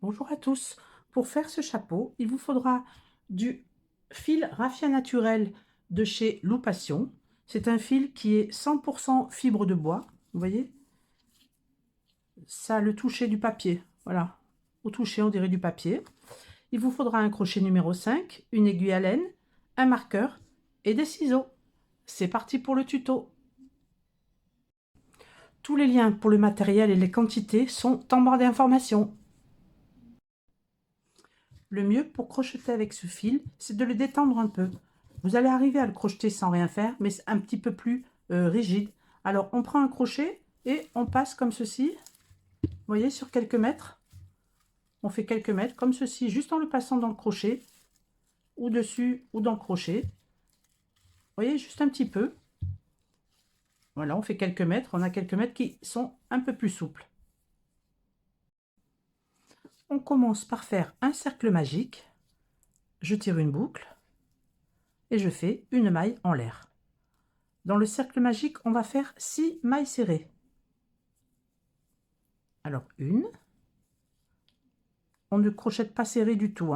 Bonjour à tous. Pour faire ce chapeau, il vous faudra du fil raffia naturel de chez Loupation. C'est un fil qui est 100% fibre de bois. Vous voyez, ça a le toucher du papier. Voilà, au toucher, on dirait du papier. Il vous faudra un crochet numéro 5, une aiguille à laine, un marqueur et des ciseaux. C'est parti pour le tuto. Tous les liens pour le matériel et les quantités sont en barre d'informations. Le mieux pour crocheter avec ce fil, c'est de le détendre un peu. Vous allez arriver à le crocheter sans rien faire, mais c'est un petit peu plus rigide. Alors, on prend un crochet et on passe comme ceci. Vous voyez, sur quelques mètres. On fait quelques mètres, comme ceci, juste en le passant dans le crochet, ou dessus, ou dans le crochet. Vous voyez, juste un petit peu. Voilà, on fait quelques mètres. On a quelques mètres qui sont un peu plus souples. On commence par faire un cercle magique. Je tire une boucle et je fais une maille en l'air. Dans le cercle magique, on va faire 6 mailles serrées. Alors, une. On ne crochette pas serré du tout.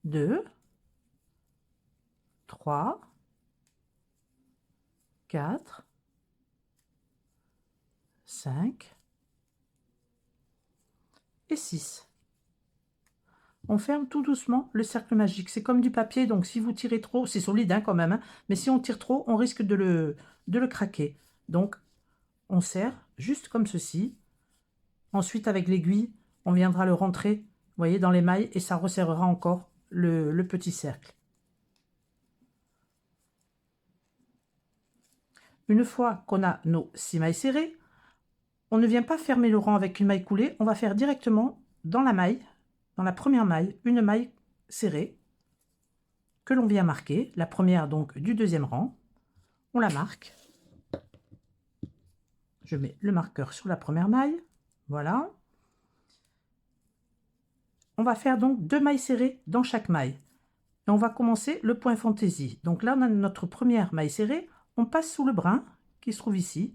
2, 3, 4, 5 et 6. On ferme tout doucement le cercle magique. C'est comme du papier, donc si vous tirez trop, c'est solide quand même, mais si on tire trop, on risque de le craquer. Donc, on serre juste comme ceci. Ensuite, avec l'aiguille, on viendra le rentrer, vous voyez, dans les mailles et ça resserrera encore le petit cercle. Une fois qu'on a nos 6 mailles serrées, on ne vient pas fermer le rang avec une maille coulée, on va faire directement dans la maille, dans la première maille, une maille serrée que l'on vient marquer, la première donc du deuxième rang. On la marque. Je mets le marqueur sur la première maille. Voilà. On va faire donc 2 mailles serrées dans chaque maille. Et on va commencer le point fantaisie. Donc là, on a notre première maille serrée. On passe sous le brin qui se trouve ici.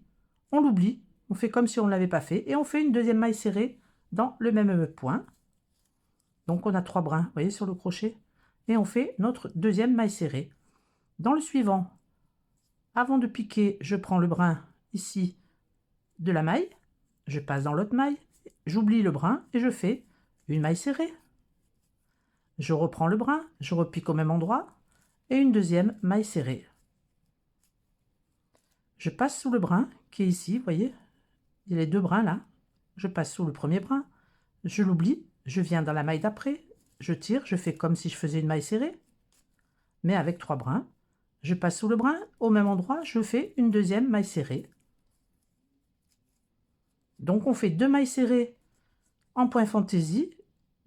On l'oublie. On fait comme si on ne l'avait pas fait. Et on fait une deuxième maille serrée dans le même point. Donc on a 3 brins, vous voyez, sur le crochet. Et on fait notre deuxième maille serrée. Dans le suivant, avant de piquer, je prends le brin ici de la maille. Je passe dans l'autre maille. J'oublie le brin et je fais une maille serrée. Je reprends le brin, je repique au même endroit et une deuxième maille serrée. Je passe sous le brin qui est ici, vous voyez, il y a les 2 brins là. Je passe sous le premier brin, je l'oublie, je viens dans la maille d'après, je tire, je fais comme si je faisais une maille serrée, mais avec 3 brins. Je passe sous le brin, au même endroit, je fais une deuxième maille serrée. Donc on fait 2 mailles serrées en point fantaisie.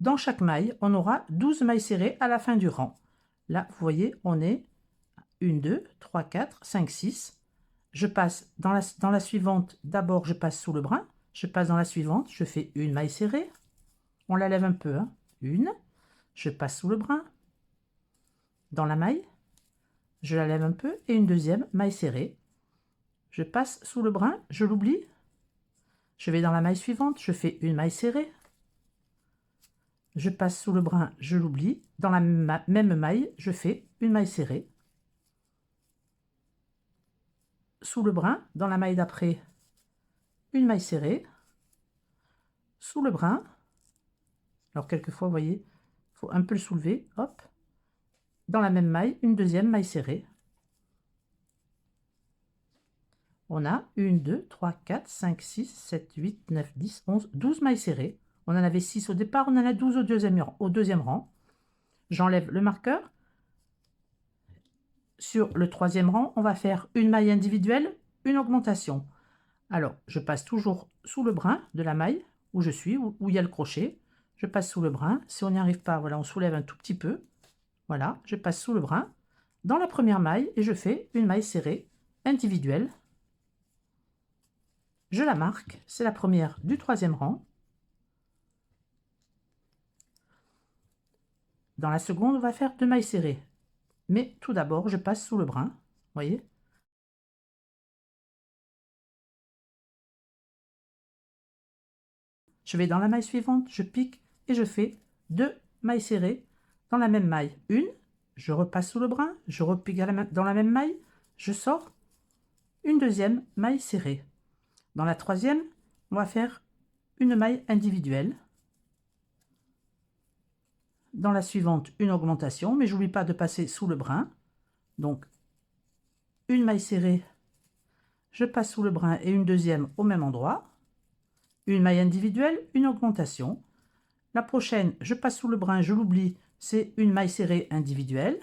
Dans chaque maille, on aura 12 mailles serrées à la fin du rang. Là, vous voyez, on est 1, 2, 3, 4, 5, 6. Je passe dans la suivante, d'abord je passe sous le brin, je passe dans la suivante, je fais une maille serrée, on la lève un peu, une, je passe sous le brin, dans la maille, je la lève un peu et une deuxième maille serrée. Je passe sous le brin, je l'oublie, je vais dans la maille suivante, je fais une maille serrée, je passe sous le brin, je l'oublie, dans la même maille, je fais une maille serrée, sous le brin, dans la maille d'après, une maille serrée, sous le brin. Alors quelquefois, vous voyez, il faut un peu le soulever, hop, dans la même maille, une deuxième maille serrée. On a 1, 2, 3, 4, 5, 6, 7, 8, 9, 10, 11, 12 mailles serrées. On en avait 6 au départ, on en a 12 au deuxième rang. J'enlève le marqueur. Sur le troisième rang, on va faire une maille individuelle, une augmentation. Alors, je passe toujours sous le brin de la maille où je suis, où il y a le crochet. Je passe sous le brin. Si on n'y arrive pas, voilà, on soulève un tout petit peu. Voilà, je passe sous le brin dans la première maille et je fais une maille serrée individuelle. Je la marque, c'est la première du troisième rang. Dans la seconde, on va faire 2 mailles serrées. Mais tout d'abord, je passe sous le brin, vous voyez. Je vais dans la maille suivante, je pique et je fais 2 mailles serrées dans la même maille. Une, je repasse sous le brin, je repique dans la même maille, je sors une deuxième maille serrée. Dans la troisième, on va faire une maille individuelle. Dans la suivante, une augmentation, mais j'oublie pas de passer sous le brin. Donc, une maille serrée, je passe sous le brin et une deuxième au même endroit. Une maille individuelle, une augmentation. La prochaine, je passe sous le brin, je l'oublie, c'est une maille serrée individuelle.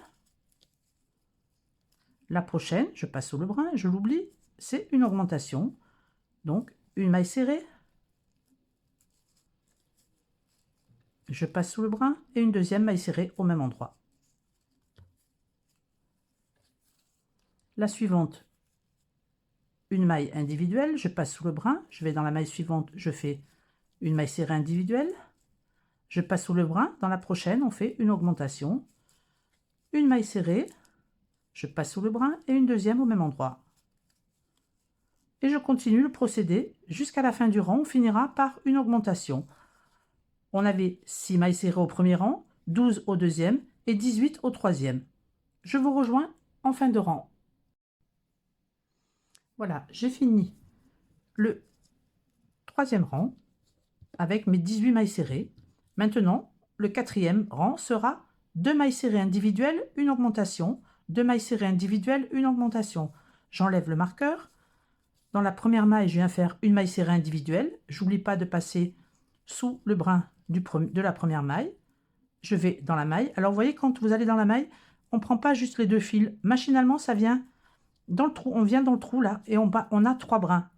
La prochaine, je passe sous le brin, je l'oublie, c'est une augmentation. Donc, une maille serrée, je passe sous le brin et une deuxième maille serrée au même endroit. La suivante, une maille individuelle, je passe sous le brin, je vais dans la maille suivante, je fais une maille serrée individuelle, je passe sous le brin, dans la prochaine, on fait une augmentation, une maille serrée, je passe sous le brin et une deuxième au même endroit. Et je continue le procédé jusqu'à la fin du rang, on finira par une augmentation. On avait 6 mailles serrées au premier rang, 12 au deuxième et 18 au troisième. Je vous rejoins en fin de rang. Voilà, j'ai fini le troisième rang avec mes 18 mailles serrées. Maintenant, le quatrième rang sera 2 mailles serrées individuelles, une augmentation, 2 mailles serrées individuelles, une augmentation. J'enlève le marqueur. Dans la première maille, je viens faire une maille serrée individuelle. J'oublie pas de passer sous le brin de la première maille. Je vais dans la maille. Alors, vous voyez, quand vous allez dans la maille, on ne prend pas juste les deux fils. Machinalement, ça vient dans le trou. On vient dans le trou là et on a 3 brins.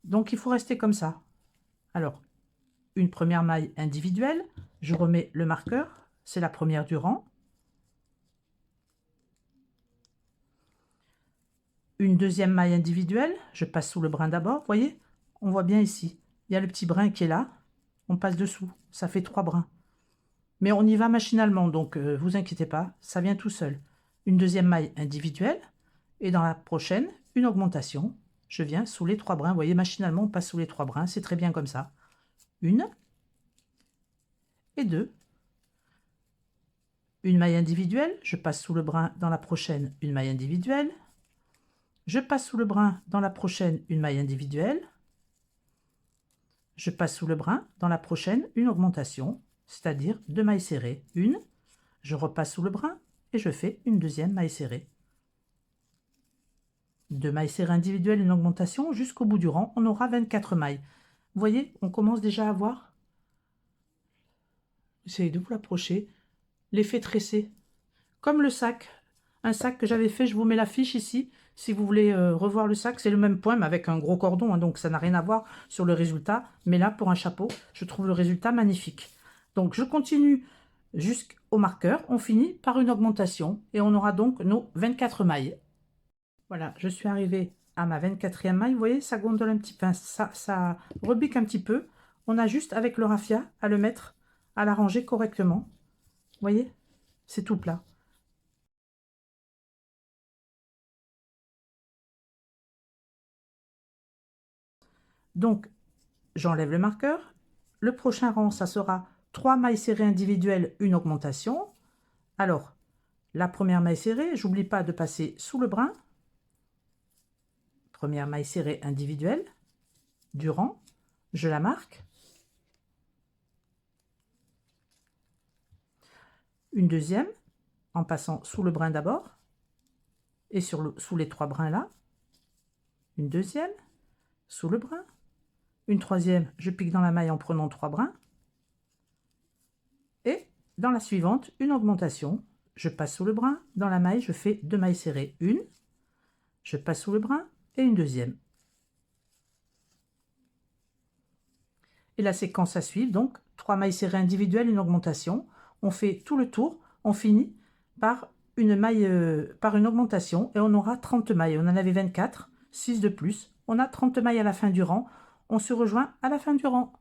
Donc, il faut rester comme ça. Alors, une première maille individuelle. Je remets le marqueur. C'est la première du rang. Une deuxième maille individuelle. Je passe sous le brin d'abord. Vous voyez, on voit bien ici. Il y a le petit brin qui est là. On passe dessous. Ça fait 3 brins. Mais on y va machinalement, donc vous inquiétez pas, ça vient tout seul. Une deuxième maille individuelle, et dans la prochaine, une augmentation. Je viens sous les 3 brins. Vous voyez, machinalement, on passe sous les 3 brins. C'est très bien comme ça. Une et 2. Une maille individuelle. Je passe sous le brin dans la prochaine, une maille individuelle. Je passe sous le brin dans la prochaine, une maille individuelle. Je passe sous le brin dans la prochaine, une augmentation, c'est-à-dire 2 mailles serrées. Une, je repasse sous le brin et je fais une deuxième maille serrée. 2 mailles serrées individuelles, une augmentation, jusqu'au bout du rang, on aura 24 mailles. Vous voyez, on commence déjà à voir, essayez de vous l'approcher, l'effet tressé. Comme le sac, un sac que j'avais fait, je vous mets la fiche ici, si vous voulez revoir le sac, c'est le même point, mais avec un gros cordon, hein, donc ça n'a rien à voir sur le résultat. Mais là, pour un chapeau, je trouve le résultat magnifique. Donc, je continue jusqu'au marqueur. On finit par une augmentation et on aura donc nos 24 mailles. Voilà, je suis arrivée à ma 24e maille. Vous voyez, ça gondole un petit peu, ça rebique un petit peu. On a juste avec le raffia à le mettre, à l'arranger correctement. Vous voyez, c'est tout plat. Donc, j'enlève le marqueur. Le prochain rang, ça sera 3 mailles serrées individuelles, une augmentation. Alors, la première maille serrée, j'oublie pas de passer sous le brin. Première maille serrée individuelle du rang. Je la marque. Une deuxième, en passant sous le brin d'abord. Et sous les 3 brins là. Une deuxième, sous le brin. Une troisième, je pique dans la maille en prenant 3 brins. Et dans la suivante, une augmentation. Je passe sous le brin. Dans la maille, je fais 2 mailles serrées. Une, je passe sous le brin et une deuxième. Et la séquence à suivre, donc 3 mailles serrées individuelles, une augmentation. On fait tout le tour. On finit par une maille, par une augmentation et on aura 30 mailles. On en avait 24, 6 de plus. On a 30 mailles à la fin du rang. On se rejoint à la fin du rang.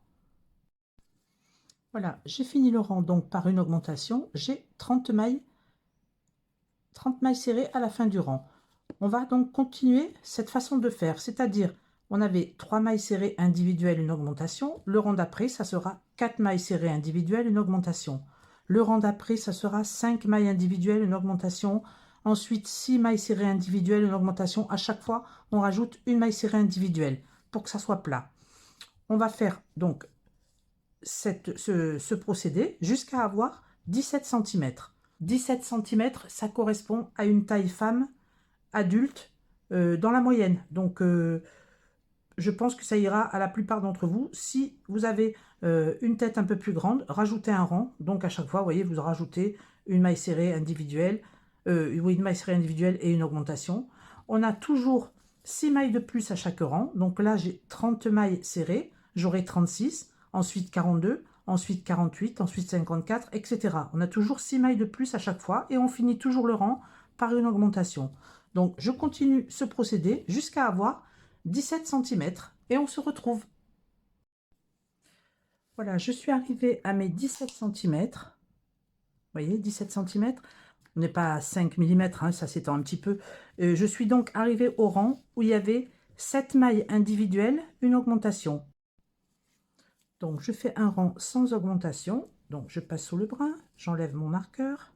Voilà, j'ai fini le rang donc par une augmentation. J'ai 30 mailles serrées à la fin du rang. On va donc continuer cette façon de faire, c'est-à-dire on avait 3 mailles serrées individuelles, une augmentation. Le rang d'après, ça sera 4 mailles serrées individuelles, une augmentation. Le rang d'après, ça sera 5 mailles individuelles, une augmentation. Ensuite, 6 mailles serrées individuelles, une augmentation. À chaque fois, on rajoute une maille serrée individuelle pour que ça soit plat. On va faire donc ce procédé jusqu'à avoir 17 cm. 17 cm, ça correspond à une taille femme adulte dans la moyenne. Donc, je pense que ça ira à la plupart d'entre vous. Si vous avez une tête un peu plus grande, rajoutez un rang. Donc, à chaque fois, vous voyez, vous rajoutez une maille serrée individuelle, oui, une maille serrée individuelle et une augmentation. On a toujours 6 mailles de plus à chaque rang. Donc là, j'ai 30 mailles serrées. J'aurai 36, ensuite 42, ensuite 48, ensuite 54, etc. On a toujours 6 mailles de plus à chaque fois et on finit toujours le rang par une augmentation. Donc, je continue ce procédé jusqu'à avoir 17 cm et on se retrouve. Voilà, je suis arrivée à mes 17 cm. Vous voyez, 17 cm. On n'est pas à 5 mm, hein, ça s'étend un petit peu. Je suis donc arrivée au rang où il y avait 7 mailles individuelles, une augmentation. Donc, je fais un rang sans augmentation. Donc, je passe sous le brin, j'enlève mon marqueur.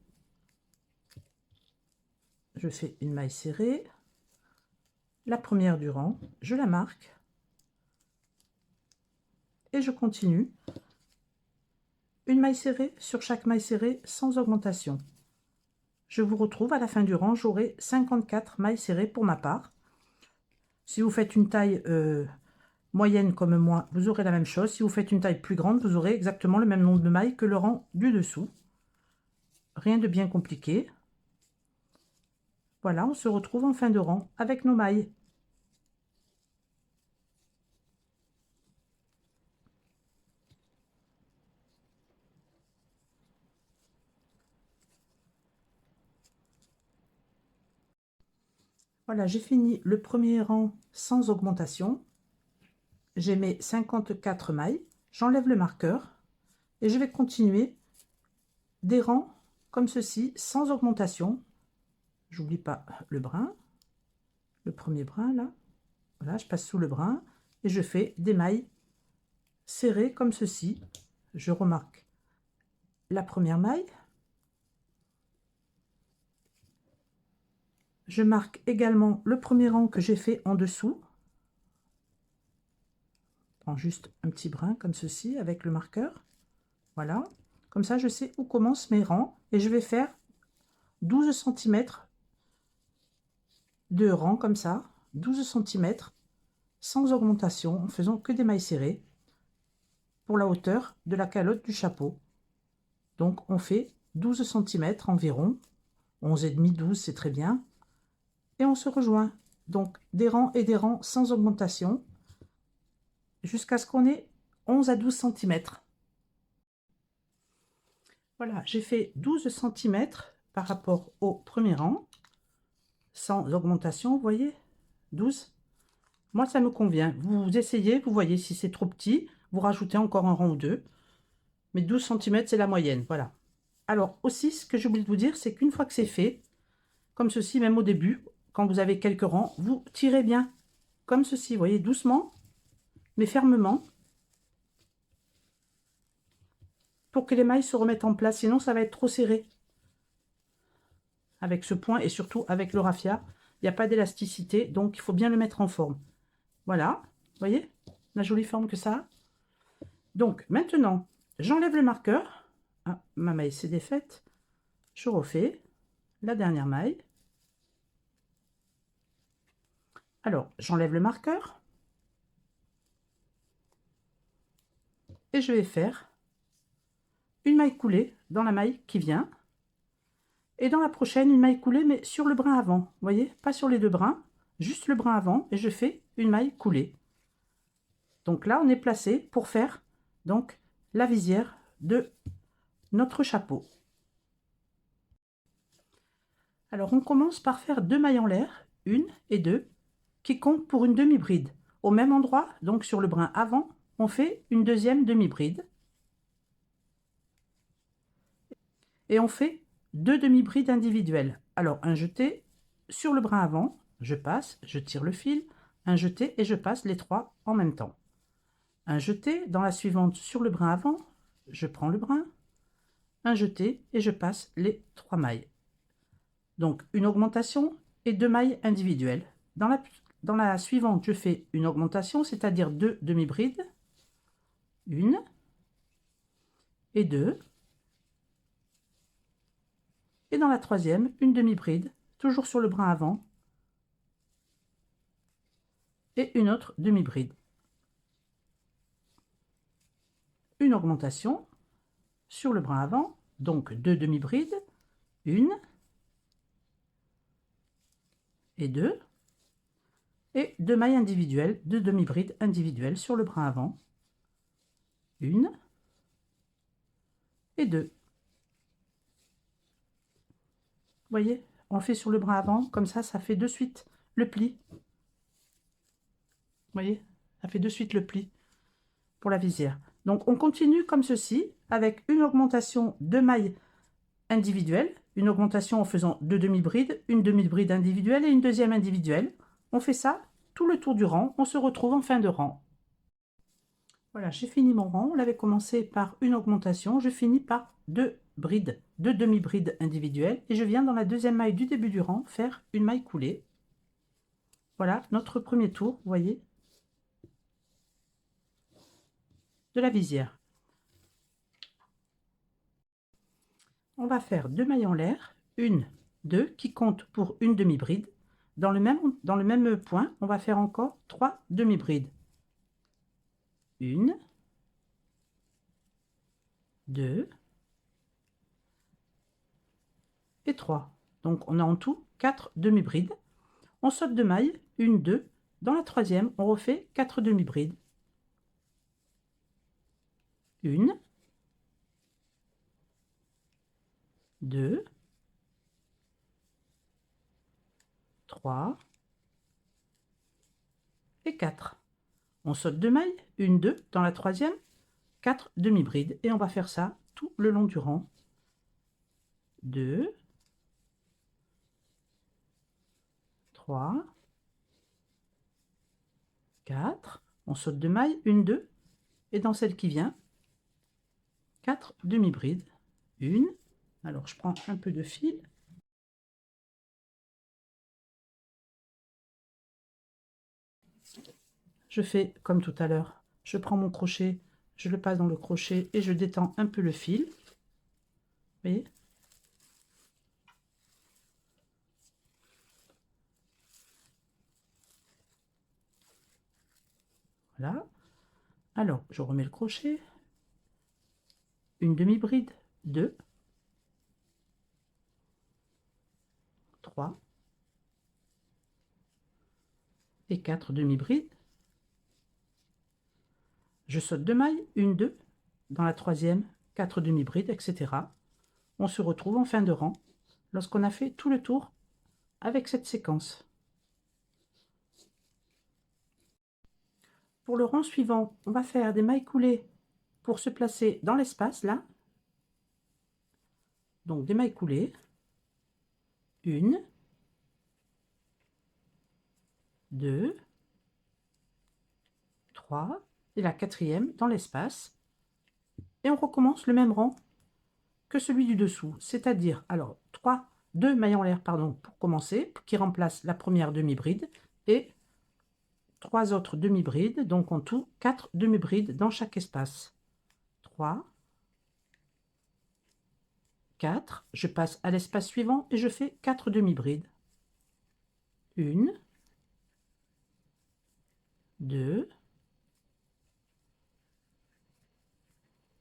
Je fais une maille serrée. La première du rang, je la marque. Et je continue. Une maille serrée sur chaque maille serrée sans augmentation. Je vous retrouve à la fin du rang, j'aurai 54 mailles serrées pour ma part. Si vous faites une taille moyenne comme moi, vous aurez la même chose. Si vous faites une taille plus grande, vous aurez exactement le même nombre de mailles que le rang du dessous. Rien de bien compliqué. Voilà, on se retrouve en fin de rang avec nos mailles. Voilà, j'ai fini le premier rang sans augmentation. J'ai mes 54 mailles. J'enlève le marqueur et je vais continuer des rangs comme ceci, sans augmentation. J'oublie pas le brin, le premier brin là. Voilà, je passe sous le brin et je fais des mailles serrées comme ceci. Je remarque la première maille. Je marque également le premier rang que j'ai fait en dessous. Je prends juste un petit brin comme ceci avec le marqueur. Voilà, comme ça je sais où commencent mes rangs et je vais faire 12 cm de rang comme ça, 12 cm sans augmentation en faisant que des mailles serrées pour la hauteur de la calotte du chapeau. Donc on fait 12 cm environ, 11,5, 12 c'est très bien. Et on se rejoint. Donc des rangs et des rangs sans augmentation jusqu'à ce qu'on ait 11 à 12 cm. Voilà, j'ai fait 12 cm par rapport au premier rang, sans augmentation, vous voyez, 12. Moi, ça me convient. Vous essayez, vous voyez, si c'est trop petit, vous rajoutez encore un rang ou deux. Mais 12 cm, c'est la moyenne, voilà. Alors aussi, ce que j'ai oublié de vous dire, c'est qu'une fois que c'est fait, comme ceci, même au début, quand vous avez quelques rangs, vous tirez bien, comme ceci, vous voyez, doucement, mais fermement, pour que les mailles se remettent en place, sinon ça va être trop serré. Avec ce point et surtout avec le raffia, il n'y a pas d'élasticité, donc il faut bien le mettre en forme. Voilà, vous voyez la jolie forme que ça a. Donc maintenant, j'enlève le marqueur. Ah, ma maille s'est défaite. Je refais la dernière maille. Alors, j'enlève le marqueur. Et je vais faire une maille coulée dans la maille qui vient. Et dans la prochaine, une maille coulée, mais sur le brin avant. Vous voyez, pas sur les deux brins, juste le brin avant. Et je fais une maille coulée. Donc là, on est placé pour faire donc la visière de notre chapeau. Alors, on commence par faire 2 mailles en l'air, 1 et 2, qui comptent pour une demi-bride. Au même endroit, donc sur le brin avant, on fait une deuxième demi-bride. Et on fait 2 demi-brides individuelles. Alors, un jeté sur le brin avant, je passe, je tire le fil, un jeté et je passe les 3 en même temps. Un jeté, dans la suivante sur le brin avant, je prends le brin, un jeté et je passe les 3 mailles. Donc une augmentation et 2 mailles individuelles. Dans la suivante, je fais une augmentation, c'est-à-dire 2 demi-brides, 1 et 2. Et dans la troisième, une demi-bride, toujours sur le brin avant, et une autre demi-bride. Une augmentation sur le brin avant, donc 2 demi-brides, 1 et 2, et 2 mailles individuelles, 2 demi-brides individuelles sur le brin avant, 1 et 2. Vous voyez, on fait sur le brin avant, comme ça fait de suite le pli. Vous voyez, ça fait de suite le pli pour la visière. Donc on continue comme ceci, avec une augmentation de mailles individuelles, une augmentation en faisant 2 demi-brides, une demi-bride individuelle et une deuxième individuelle. On fait ça tout le tour du rang, on se retrouve en fin de rang. Voilà, j'ai fini mon rang, on l'avait commencé par une augmentation, je finis par 2 brides, 2 demi-brides individuelles et je viens dans la deuxième maille du début du rang faire une maille coulée. Voilà notre premier tour, vous voyez, de la visière. On va faire 2 mailles en l'air, 1, 2 qui comptent pour une demi-bride. Dans le même point, on va faire encore 3 demi-brides. 1, 2 et 3. Donc on a en tout 4 demi-brides. On saute 2 mailles, 1, 2. Dans la troisième, on refait 4 demi-brides. 1, 2, 3 et 4. On saute 2 mailles, 1, 2. Dans la troisième, 4 demi-brides. Et on va faire ça tout le long du rang. 2, 3, 4. On saute 2 mailles, 1, 2. Et dans celle qui vient, 4 demi-brides. 1. Alors je prends un peu de fil. Je fais comme tout à l'heure. Je prends mon crochet, je le passe dans le crochet et je détends un peu le fil. Vous voyez ? Voilà. Alors, je remets le crochet. Une demi-bride, 2, 3 et 4 demi-brides. Je saute 2 mailles, 1, 2. Dans la troisième, 4 demi-brides, etc. On se retrouve en fin de rang lorsqu'on a fait tout le tour avec cette séquence. Pour le rang suivant, on va faire des mailles coulées pour se placer dans l'espace, là. Donc des mailles coulées. 1, 2, 3, et la quatrième dans l'espace. Et on recommence le même rang que celui du dessous, c'est-à-dire, alors, 2 mailles en l'air, pardon, pour commencer, qui remplacent la première demi-bride, et 3 autres demi-brides, donc en tout 4 demi-brides dans chaque espace. 3, 4, je passe à l'espace suivant et je fais 4 demi-brides. 1, 2,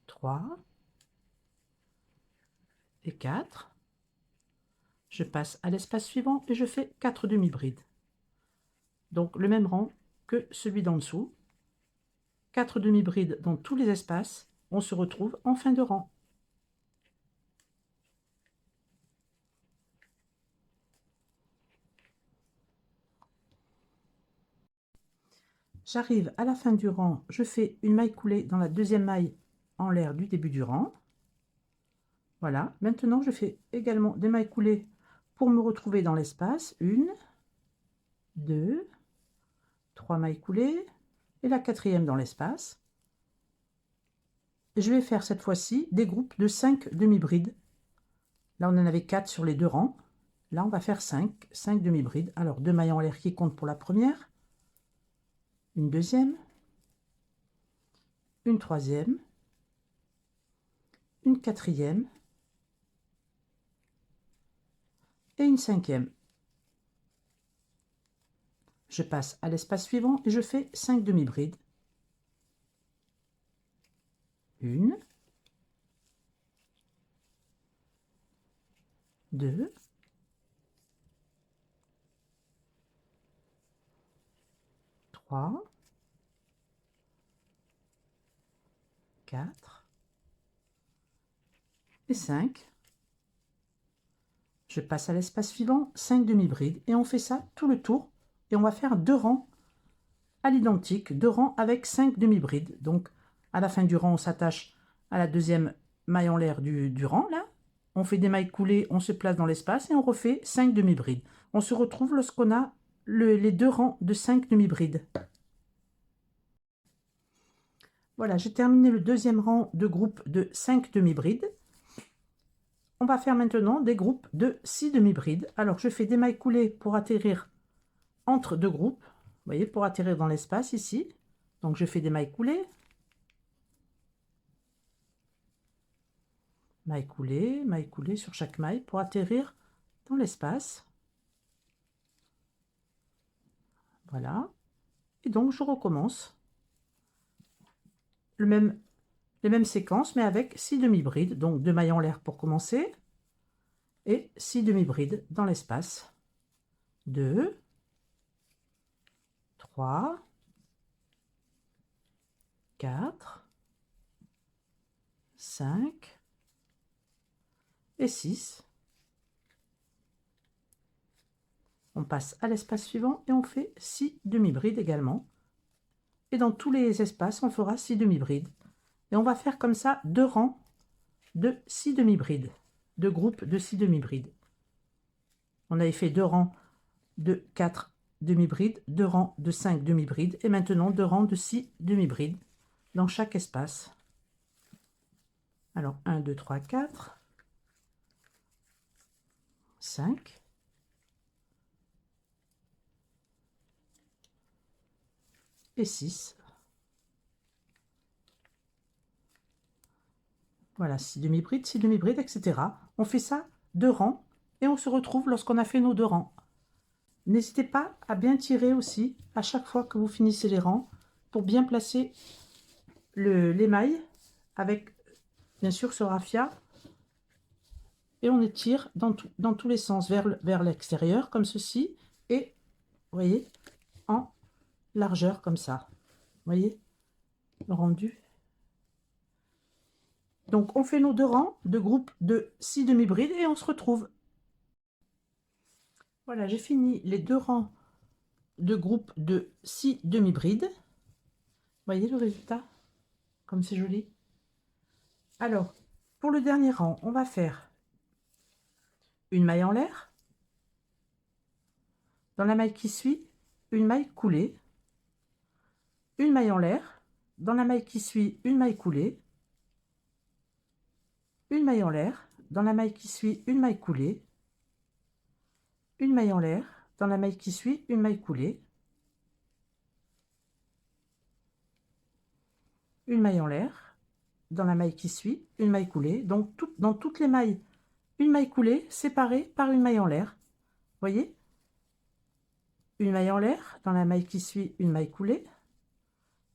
3 et 4. Je passe à l'espace suivant et je fais 4 demi-brides. Donc le même rang que celui d'en dessous. 4 demi-brides dans tous les espaces. On se retrouve en fin de rang. J'arrive à la fin du rang, je fais une maille coulée dans la deuxième maille en l'air du début du rang. Voilà, maintenant je fais également des mailles coulées pour me retrouver dans l'espace. 1, 2, 3 mailles coulées et la quatrième dans l'espace. Je vais faire cette fois-ci des groupes de 5 demi-brides. Là, on en avait 4 sur les 2 rangs. Là, on va faire 5 demi-brides. Alors, 2 mailles en l'air qui comptent pour la première, une deuxième, une troisième, une quatrième et une cinquième. Je passe à l'espace suivant et je fais 5 demi-brides. Une, deux, trois, quatre et 5. Je passe à l'espace suivant, 5 demi-brides et on fait ça tout le tour et on va faire 2 rangs à l'identique, 2 rangs avec 5 demi-brides. Donc à la fin du rang, on s'attache à la deuxième maille en l'air du rang là. On fait des mailles coulées, on se place dans l'espace et on refait 5 demi-brides. On se retrouve lorsqu'on a les 2 rangs de 5 demi-brides. Voilà, j'ai terminé le deuxième rang de groupe de 5 demi-brides. On va faire maintenant des groupes de 6 demi-brides. Alors, je fais des mailles coulées pour atterrir entre 2 groupes. Vous voyez, pour atterrir dans l'espace ici. Donc, je fais des mailles coulées. Maille coulée sur chaque maille pour atterrir dans l'espace. Voilà. Et donc, je recommence les mêmes séquences, mais avec 6 demi-brides. Donc, 2 mailles en l'air pour commencer. Et 6 demi-brides dans l'espace. 2, 3, 4, 5 et 6. On passe à l'espace suivant et on fait 6 demi-brides également. Et dans tous les espaces, on fera 6 demi-brides. Et on va faire comme ça 2 rangs de 6 demi-brides, 2 groupes de 6 demi-brides. On avait fait 2 rangs de 4 demi-brides, 2 rangs de 5 demi-brides et maintenant 2 rangs de 6 demi-brides dans chaque espace. Alors 1, 2, 3, 4, 5, et 6. Voilà, 6 demi-brides, 6 demi-brides, etc. On fait ça 2 rangs et on se retrouve lorsqu'on a fait nos 2 rangs. N'hésitez pas à bien tirer aussi à chaque fois que vous finissez les rangs pour bien placer les mailles avec bien sûr ce raffia et on étire dans tous les sens vers l'extérieur comme ceci et vous voyez en largeur comme ça. Vous voyez le rendu. Donc on fait nos 2 rangs de groupe de 6 demi-brides et on se retrouve. Voilà, j'ai fini les 2 rangs de groupe de 6 demi-brides. Voyez le résultat comme c'est joli. Alors pour le dernier rang, on va faire une maille en l'air. Dans la maille qui suit, une maille coulée, une maille en l'air. Dans la maille qui suit, une maille coulée, une maille en l'air. Dans la maille qui suit, une maille coulée, une maille en l'air. Dans la maille qui suit, une maille coulée, une maille en l'air. Dans la maille qui suit, une maille coulée. Donc dans toutes les mailles, une maille coulée séparée par une maille en l'air. Voyez, une maille en l'air. Dans la maille qui suit, une maille coulée,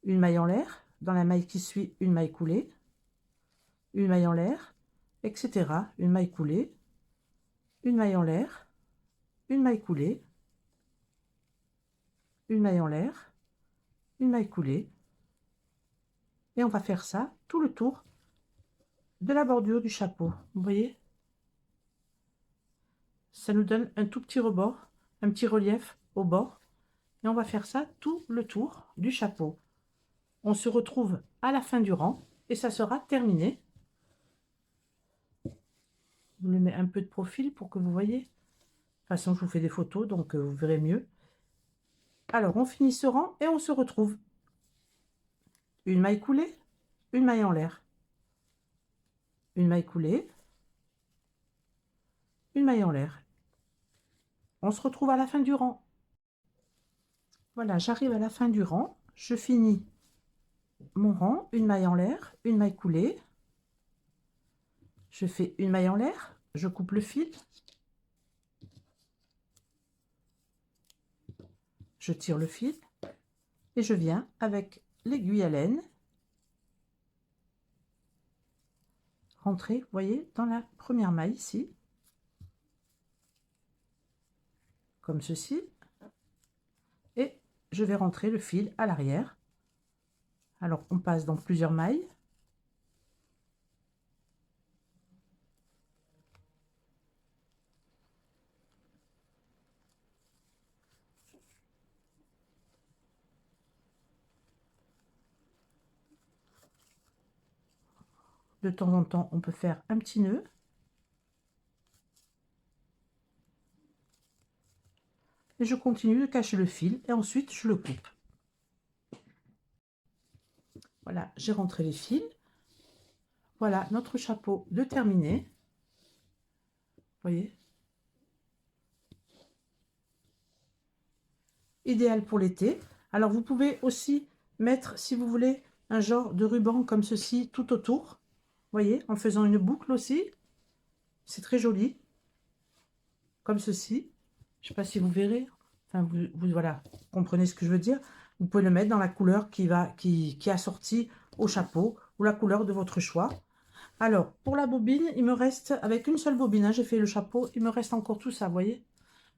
une maille en l'air. Dans la maille qui suit, une maille coulée, une maille en l'air, etc. Une maille coulée, une maille en l'air, une maille coulée, une maille en l'air, une maille coulée. Et on va faire ça tout le tour de la bordure du chapeau. Vous voyez, ça nous donne un tout petit rebord, un petit relief au bord. Et on va faire ça tout le tour du chapeau. On se retrouve à la fin du rang et ça sera terminé. Je le mets un peu de profil pour que vous voyez. De toute façon, je vous fais des photos, donc vous verrez mieux. Alors, on finit ce rang et on se retrouve. Une maille coulée, une maille en l'air. Une maille coulée, une maille en l'air. On se retrouve à la fin du rang. Voilà, j'arrive à la fin du rang. Je finis mon rang, une maille en l'air, une maille coulée. Je fais une maille en l'air, je coupe le fil. Je tire le fil et je viens avec l'aiguille à laine rentrer, vous voyez, dans la première maille ici, comme ceci, et je vais rentrer le fil à l'arrière. Alors on passe dans plusieurs mailles. De temps en temps, on peut faire un petit nœud. Et je continue de cacher le fil et ensuite je le coupe. Voilà, j'ai rentré les fils. Voilà notre chapeau de terminé. Vous voyez? Idéal pour l'été. Alors vous pouvez aussi mettre, si vous voulez, un genre de ruban comme ceci tout autour. Vous voyez, en faisant une boucle aussi. C'est très joli. Comme ceci. Je ne sais pas si vous verrez. Enfin, voilà, comprenez ce que je veux dire. Vous pouvez le mettre dans la couleur qui est assortie au chapeau ou la couleur de votre choix. Alors, pour la bobine, il me reste, avec une seule bobine, hein, j'ai fait le chapeau, il me reste encore tout ça, vous voyez.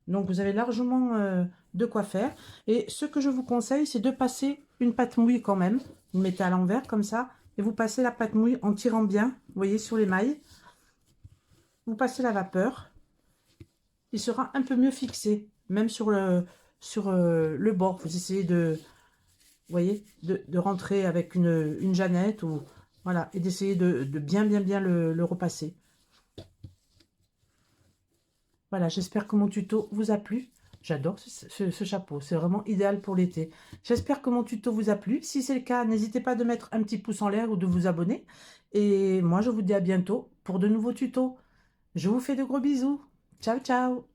Donc, vous avez largement de quoi faire. Et ce que je vous conseille, c'est de passer une pâte mouille quand même. Vous mettez à l'envers comme ça, et vous passez la pâte mouille en tirant bien, vous voyez, sur les mailles. Vous passez la vapeur. Il sera un peu mieux fixé, même sur le bord. Vous essayez de, vous voyez, de rentrer avec une jeannette ou voilà, et d'essayer de bien le repasser. Voilà, j'espère que mon tuto vous a plu. J'adore ce chapeau, c'est vraiment idéal pour l'été. J'espère que mon tuto vous a plu. Si c'est le cas, n'hésitez pas de mettre un petit pouce en l'air ou de vous abonner. Et moi, je vous dis à bientôt pour de nouveaux tutos. Je vous fais de gros bisous. Ciao, ciao!